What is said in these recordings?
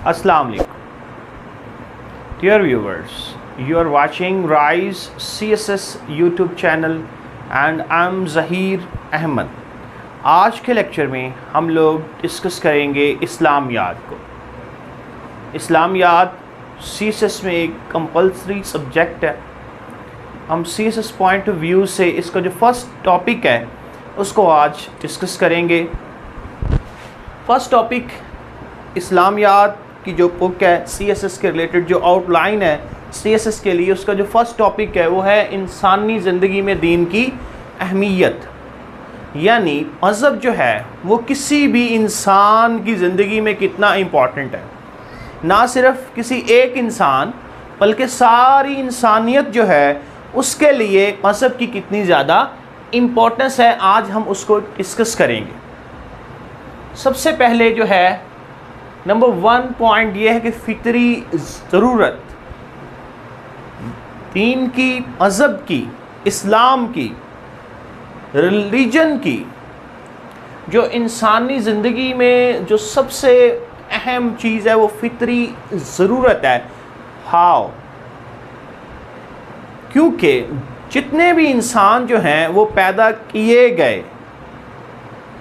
Assalamu alaikum. Dear viewers, you are watching Rise CSS YouTube channel and I'm Zahir Ahmed. आज के lecture में हम लोग discuss करेंगे इस्लामियात को। इस्लामियात CSS में एक कंपल्सरी सब्जेक्ट है। हम CSS पॉइंट ऑफ व्यू से इसका जो फर्स्ट टॉपिक है उसको आज डिस्कस करेंगे। फर्स्ट टॉपिक इस्लामियात की जो बुक है CSS के रिलेटेड जो आउटलाइन है CSS के लिए, उसका जो फर्स्ट टॉपिक है वो है इंसानी ज़िंदगी में दीन की अहमियत। यानी मज़हब जो है वो किसी भी इंसान की ज़िंदगी में कितना इम्पॉर्टेंट है, ना सिर्फ किसी एक इंसान बल्कि सारी इंसानियत जो है उसके लिए मज़हब की कितनी ज़्यादा इम्पोर्टेंस है, आज हम उसको डिस्कस करेंगे। सबसे पहले जो है नंबर 1 पॉइंट ये है कि फ़ितरी ज़रूरत दीन की, मज़हब की, इस्लाम की, रिलीजन की, जो इंसानी ज़िंदगी में जो सबसे अहम चीज़ है वो फ़ितरी ज़रूरत है। हाउ? क्योंकि जितने भी इंसान जो हैं वो पैदा किए गए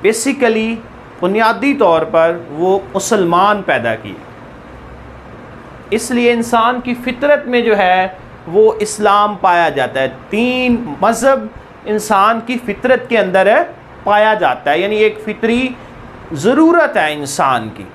बेसिकली बुनियादी तौर पर वो मुसलमान पैदा किए, इसलिए इंसान की फितरत में जो है वो इस्लाम पाया जाता है। तीन मज़हब इंसान की फितरत के अंदर है पाया जाता है, यानी एक फितरी ज़रूरत है इंसान की।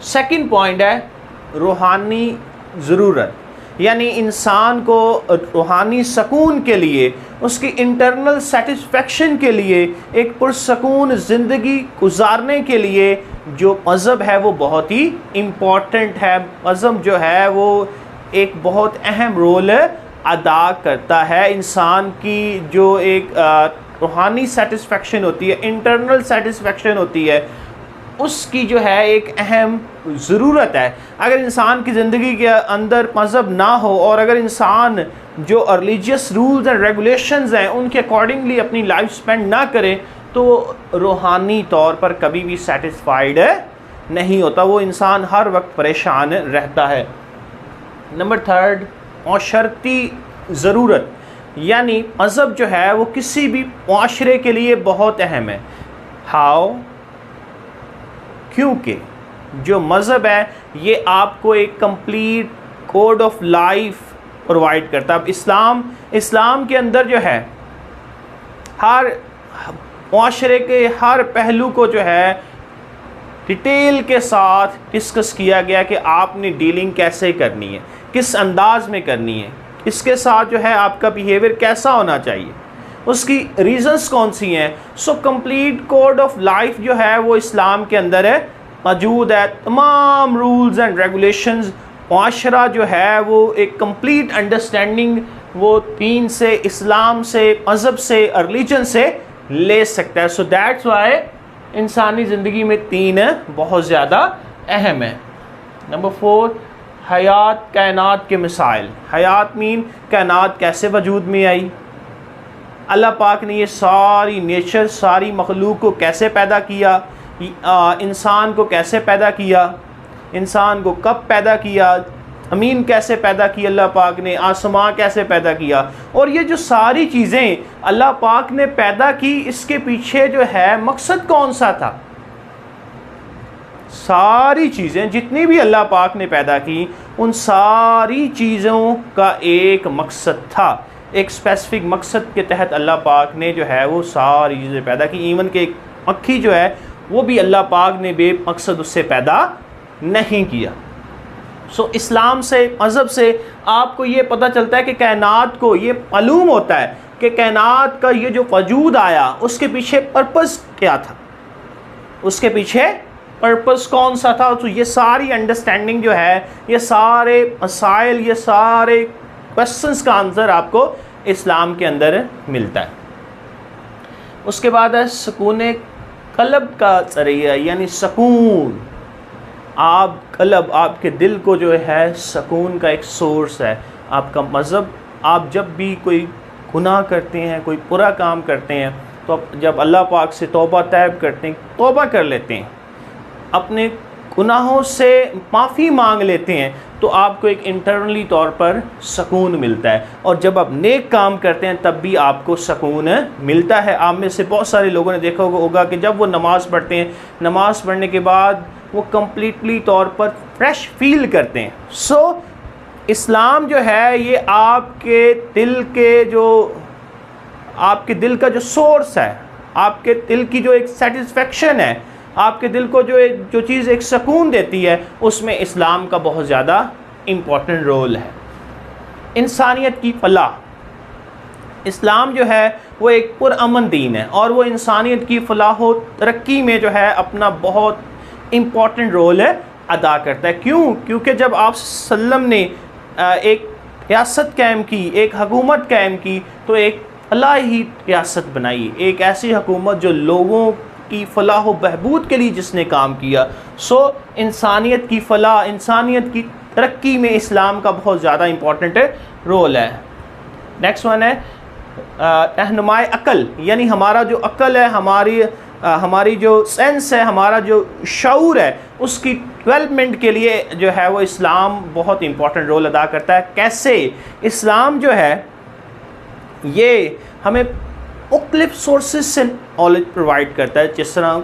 सेकंड पॉइंट है रूहानी ज़रूरत, यानी इंसान को रूहानी सकून के लिए, उसकी इंटरनल सेटिस्फेक्शन के लिए, एक पुरसकून ज़िंदगी गुजारने के लिए जो मज़हब है वो बहुत ही इम्पॉर्टेंट है। मज़हब जो है वो एक बहुत अहम रोल अदा करता है। इंसान की जो एक रूहानी सेटिस्फेक्शन होती है, इंटरनल सेटिस्फेक्शन होती है, उसकी जो है एक अहम ज़रूरत है। अगर इंसान की ज़िंदगी के अंदर मज़हब ना हो और अगर इंसान जो रिलीजियस रूल्स एंड रेगुलेशंस हैं उनके अकॉर्डिंगली अपनी लाइफ स्पेंड ना करे तो रूहानी तौर पर कभी भी सेटिस्फाइड नहीं होता, वो इंसान हर वक्त परेशान रहता है। नंबर 3 माशरती ज़रूरत, यानी मज़हब जो है वो किसी भी माशरे के लिए बहुत अहम है। हाउ? क्योंकि जो मज़हब है ये आपको एक complete code of life provide करता है। अब इस्लाम के अंदर जो है हर माशरे के हर पहलू को जो है डिटेल के साथ डिस्कस किया गया कि आपने डीलिंग कैसे करनी है, किस अंदाज में करनी है, इसके साथ जो है आपका बिहेवियर कैसा होना चाहिए, उसकी रीज़न्स कौन सी हैं। So complete code of life जो है वो इस्लाम के अंदर है मौजूद है। तमाम रूल्स एंड रेगुलेशंस, माशरा जो है वो एक कंप्लीट अंडरस्टैंडिंग वो दीन से, इस्लाम से, मज़हब से, रिलीजन से ले सकता है। सो दैट्स वाई इंसानी ज़िंदगी में 3 बहुत ज़्यादा अहम है। नंबर 4 हयात, कायनात के मिसाइल। हयात मीन कायनात कैसे वजूद में आई, अल्लाह पाक ने ये सारी नेचर, सारी मखलूक को कैसे पैदा किया, इंसान को कैसे पैदा किया, इंसान को कब पैदा किया, ज़मीन कैसे पैदा की अल्लाह पाक ने, आसमां कैसे पैदा किया, और ये जो सारी चीज़ें अल्लाह पाक ने पैदा की इसके पीछे जो है मकसद कौन सा था। सारी चीज़ें जितनी भी अल्लाह पाक ने पैदा की उन सारी चीज़ों का एक मकसद था, एक स्पेसिफिक मकसद के तहत अल्लाह पाक ने जो है वो सारी चीज़ें पैदा की। इवन के एक मक्खी जो है वो भी अल्लाह पाक ने बेमकसद उससे पैदा नहीं किया। सो इस्लाम से, मज़हब से आपको ये पता चलता है कि कायनात को ये मालूम होता है कि कायनात का ये जो वजूद आया उसके पीछे पर्पस क्या था, उसके पीछे पर्पस कौन सा था। तो ये सारी अंडरस्टैंडिंग जो है, ये सारे मसाइल, ये सारे क्वेश्चंस का आंसर आपको इस्लाम के अंदर मिलता है। उसके बाद है सुकून कल्ब का ज़रिया, यानी सुकून। आप कल्ब, आपके दिल को जो है सुकून का एक सोर्स है आपका मज़हब। आप जब भी कोई गुनाह करते हैं, कोई बुरा काम करते हैं, तो जब अल्लाह पाक से तौबा तैब करते हैं, तौबा कर लेते हैं, अपने गुनाहों से माफ़ी मांग लेते हैं तो आपको एक इंटरनली तौर पर सुकून मिलता है, और जब आप नेक काम करते हैं तब भी आपको सुकून मिलता है। आप में से बहुत सारे लोगों ने देखा होगा कि जब वो नमाज़ पढ़ते हैं, नमाज़ पढ़ने के बाद वो कम्प्लीटली तौर पर फ्रेश फील करते हैं। सो इस्लाम जो है ये आपके दिल का जो सोर्स है, आपके दिल की जो एक सेटिस्फेक्शन है, आपके दिल को जो चीज़ एक सुकून देती है, उसमें इस्लाम का बहुत ज़्यादा इम्पोर्टेंट रोल है। इंसानियत की फलाह, इस्लाम जो है वो एक पुरअमन दीन है और वो इंसानियत की फलाह व तरक्की में जो है अपना बहुत इम्पोर्टेंट रोल अदा करता है। क्यों? क्योंकि जब आप सल्लम ने एक रियासत कायम की, एक हुकूमत कायम की, तो एक फलाही रियासत बनाई, एक ऐसी हुकूमत जो लोगों की फलाह व बहबूद के लिए जिसने काम किया। सो इंसानियत की फलाह, इंसानियत की तरक्की में इस्लाम का बहुत ज़्यादा इम्पोर्टेंट रोल है। नेक्स्ट वन है रहनुमाए अक़ल, यानी हमारा जो अक़ल है, हमारी जो सेंस है, हमारा जो शऊर है, उसकी डेवलपमेंट के लिए जो है वो इस्लाम बहुत इम्पोर्टेंट रोल अदा करता है। कैसे? इस्लाम जो है ये हमें मुख्तलिफ सोर्सेज से नॉलेज प्रोवाइड करता है। जिस तरह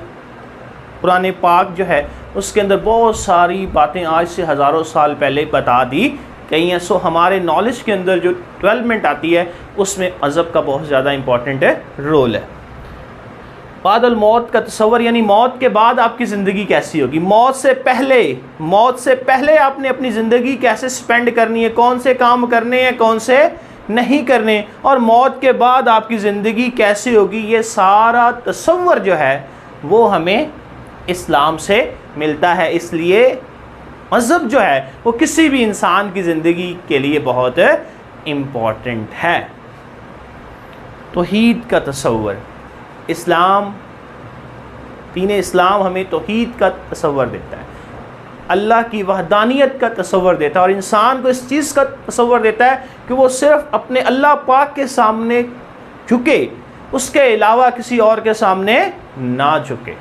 कुरान पाक जो है उसके अंदर बहुत सारी बातें आज से हज़ारों साल पहले बता दी गई हैं। सो हमारे नॉलेज के अंदर जो डेवलपमेंट आती है उसमें मज़हब का बहुत ज़्यादा इम्पोर्टेंट रोल है। बादल मौत का तसव्वुर, यानी मौत के बाद आपकी ज़िंदगी कैसी होगी, मौत से पहले आपने अपनी ज़िंदगी कैसे स्पेंड करनी है, कौन से काम करने हैं, कौन से नहीं करने, और मौत के बाद आपकी ज़िंदगी कैसी होगी, ये सारा तसव्वुर जो है वो हमें इस्लाम से मिलता है। इसलिए मज़हब जो है वो किसी भी इंसान की ज़िंदगी के लिए बहुत इम्पोर्टेंट है। तौहीद का तसव्वुर, दीन इस्लाम हमें तौहीद का तसव्वुर देता है, अल्लाह की वहदानियत का तसव्वुर देता है, और इंसान को इस चीज़ का तसव्वुर देता है कि वो सिर्फ़ अपने अल्लाह पाक के सामने झुके, उसके अलावा किसी और के सामने ना झुके।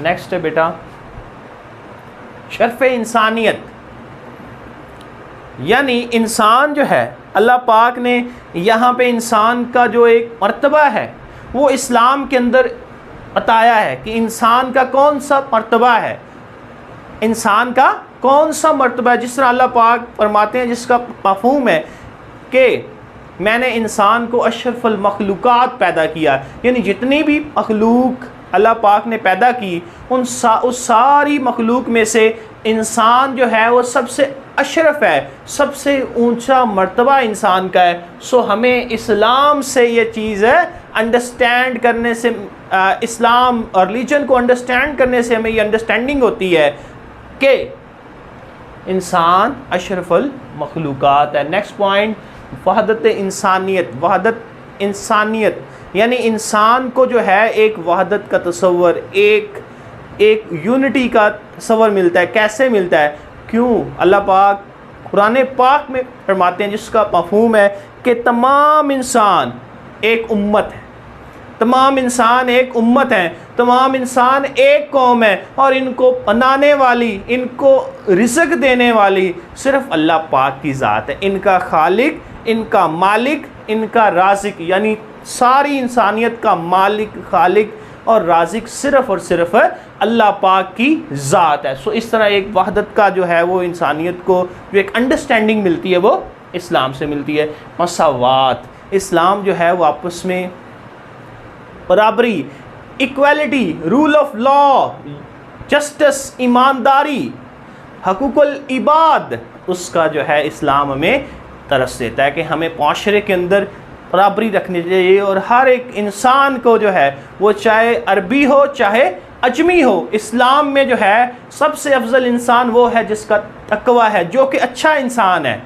नेक्स्ट है बेटा शर्फ़ इंसानियत, यानी इंसान जो है, अल्लाह पाक ने यहाँ पे इंसान का जो एक मर्तबा है वो इस्लाम के अंदर बताया है कि इंसान का कौन सा मर्तबा है, इंसान का कौन सा मर्तबा है। जिस तरह अल्लाह पाक फरमाते हैं, जिसका मफ़हूम है कि मैंने इंसान को अशरफुल मखलूक़ात पैदा किया, यानी जितनी भी मखलूक अल्लाह पाक ने पैदा की उस सारी मखलूक में से इंसान जो है वो सबसे अशरफ है, सबसे ऊंचा मर्तबा इंसान का है। सो हमें इस्लाम से ये चीज़ अंडरस्टैंड करने से, इस्लाम और रिलीजन को अंडरस्टैंड करने से हमें ये अंडरस्टैंडिंग होती है कि इंसान अशरफुल मखलूक़ात है। नेक्स्ट पॉइंट वहदत इंसानियत, यानी इंसान को जो है एक वहदत का तसव्वुर, एक यूनिटी का तसव्वुर मिलता है। कैसे मिलता है? क्यों? अल्लाह पाक कुरान पाक में फरमाते हैं, जिसका मफ़हूम है कि तमाम इंसान एक उम्मत है, तमाम इंसान एक उम्मत हैं, तमाम इंसान एक कौम है, और इनको बनाने वाली, इनको रिज़्क़ देने वाली सिर्फ़ अल्लाह पाक की ज़ात है। इनका खालिक, इनका मालिक, इनका राज़िक, यानी सारी इंसानियत का मालिक, खालिक और राज़िक सिर्फ़ और सिर्फ अल्लाह पाक की ज़ात है। सो इस तरह एक वहदत का जो है वो इंसानियत को जो एक अंडरस्टैंडिंग मिलती है वो इस्लाम से मिलती है। मसावात, इस्लाम जो है वो आपस में बराबरी, equality, rule of law, justice, ईमानदारी, हकूकुल इबाद, उसका जो है इस्लाम हमें तरस देता है कि हमें माशरे के अंदर बराबरी रखनी चाहिए, और हर एक इंसान को जो है वो चाहे अरबी हो चाहे अजमी हो, इस्लाम में जो है सबसे अफजल इंसान वो है जिसका तकवा है, जो कि अच्छा इंसान है।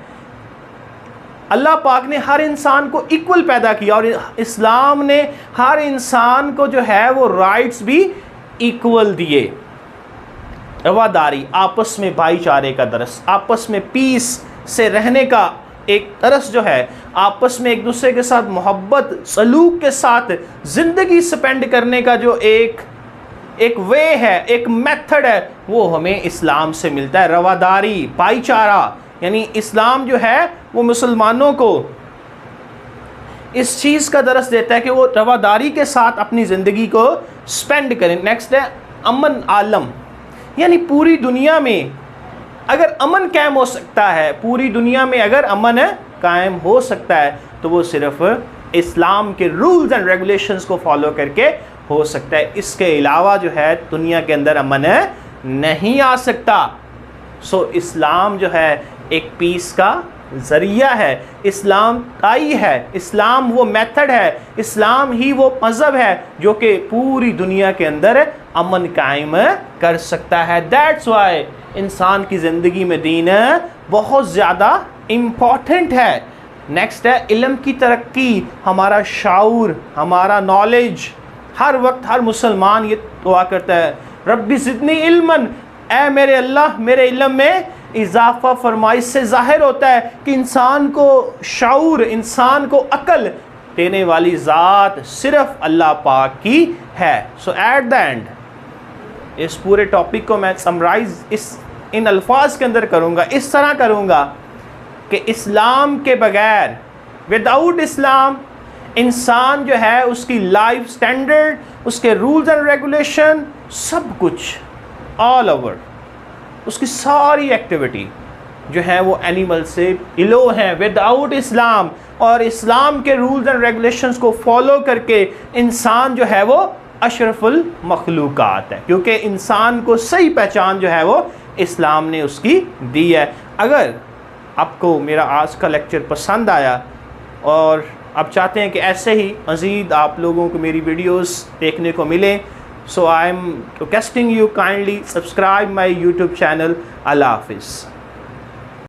अल्लाह पाक ने हर इंसान को इक्वल पैदा किया, और इस्लाम ने हर इंसान को जो है वो राइट्स भी इक्वल दिए। रवादारी, आपस में भाईचारे का दरस, आपस में पीस से रहने का एक तरस जो है, आपस में एक दूसरे के साथ मोहब्बत सलूक के साथ ज़िंदगी स्पेंड करने का जो एक वे है, एक मेथड है, वो हमें इस्लाम से मिलता है। रवादारी, भाईचारा, यानी इस्लाम जो है वो मुसलमानों को इस चीज़ का दरस देता है कि वो रवादारी के साथ अपनी ज़िंदगी को स्पेंड करें। नेक्स्ट है अमन आलम, यानी पूरी दुनिया में अगर अमन कायम हो सकता है, पूरी दुनिया में अगर अमन कायम हो सकता है तो वो सिर्फ इस्लाम के रूल्स एंड रेगुलेशंस को फॉलो करके हो सकता है। इसके अलावा जो है दुनिया के अंदर अमन नहीं आ सकता। सो इस्लाम जो है एक पीस का ज़रिया है, इस्लाम ताई है, इस्लाम वो मेथड है, इस्लाम ही वो मज़हब है जो कि पूरी दुनिया के अंदर अमन कायम कर सकता है। दैट्स वाई इंसान की ज़िंदगी में दीन बहुत ज़्यादा इम्पॉर्टेंट है। नेक्स्ट है इल्म की तरक्की, हमारा शाऊर, हमारा नॉलेज। हर वक्त हर मुसलमान ये दुआ करता है, रब्बी ज़िदनी इल्मन, ऐ मेरे अल्लाह मेरे इल्म में इजाफ़ा फरमाई। से ज़ाहिर होता है कि इंसान को शाऊर, इंसान को अकल देने वाली ज़ात सिर्फ़ अल्लाह पाक की है। सो एट द एंड इस पूरे टॉपिक को मैं समराइज़ इन अल्फाज के अंदर करूँगा, इस तरह करूँगा कि इस्लाम के बगैर, विदाउट इस्लाम, इंसान जो है उसकी लाइफ स्टैंडर्ड, उसके रूल्स एंड रेगुलेशन, सब कुछ ऑल ओवर उसकी सारी एक्टिविटी जो है वो एनिमल से इलो हैं। विदाउट इस्लाम और इस्लाम के रूल्स एंड रेगुलेशंस को फॉलो करके इंसान जो है वो अशरफुल मखलूक़ात है, क्योंकि इंसान को सही पहचान जो है वो इस्लाम ने उसकी दी है। अगर आपको मेरा आज का लेक्चर पसंद आया और आप चाहते हैं कि ऐसे ही मज़ीद आप लोगों को मेरी वीडियोस देखने को मिले, so I am requesting you kindly subscribe my YouTube channel. Allah Hafiz.